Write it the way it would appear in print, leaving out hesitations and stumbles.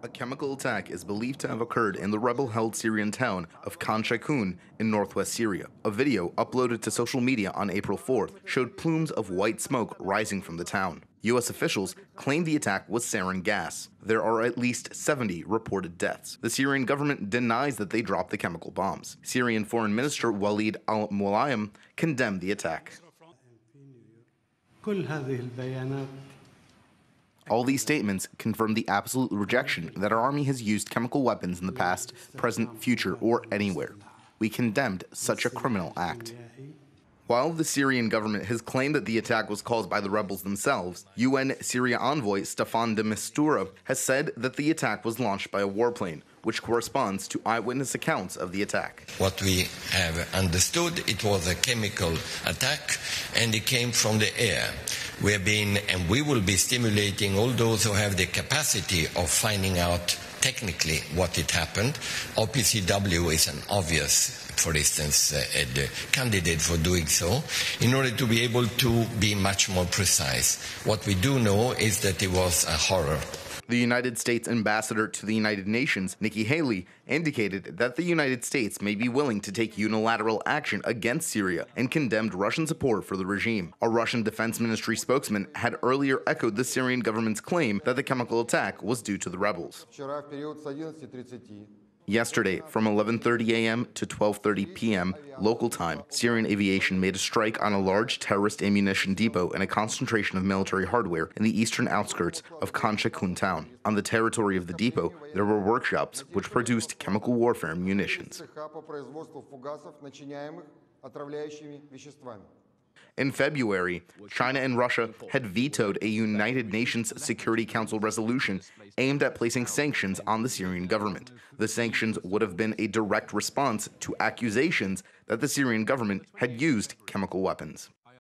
A chemical attack is believed to have occurred in the rebel-held Syrian town of Khan Sheikhoun in northwest Syria. A video uploaded to social media on April 4th showed plumes of white smoke rising from the town. U.S. officials claimed the attack was sarin gas. There are at least 70 reported deaths. The Syrian government denies that they dropped the chemical bombs. Syrian Foreign Minister Walid al-Mualim condemned the attack. All these statements confirm the absolute rejection that our army has used chemical weapons in the past, present, future, or anywhere. We condemned such a criminal act. While the Syrian government has claimed that the attack was caused by the rebels themselves, UN Syria envoy Staffan de Mistura has said that the attack was launched by a warplane, which corresponds to eyewitness accounts of the attack. What we have understood, it was a chemical attack, and it came from the air. We have been, and we will be stimulating all those who have the capacity of finding out technically what it happened. OPCW is an obvious, for instance, a candidate for doing so, in order to be able to be much more precise. What we do know is that it was a horror. The United States ambassador to the United Nations, Nikki Haley, indicated that the United States may be willing to take unilateral action against Syria and condemned Russian support for the regime. A Russian Defense Ministry spokesman had earlier echoed the Syrian government's claim that the chemical attack was due to the rebels. Yesterday, from 11:30 a.m. to 12:30 p.m. local time, Syrian aviation made a strike on a large terrorist ammunition depot and a concentration of military hardware in the eastern outskirts of Khan Sheikhoun town. On the territory of the depot, there were workshops which produced chemical warfare munitions. In February, China and Russia had vetoed a United Nations Security Council resolution aimed at placing sanctions on the Syrian government. The sanctions would have been a direct response to accusations that the Syrian government had used chemical weapons.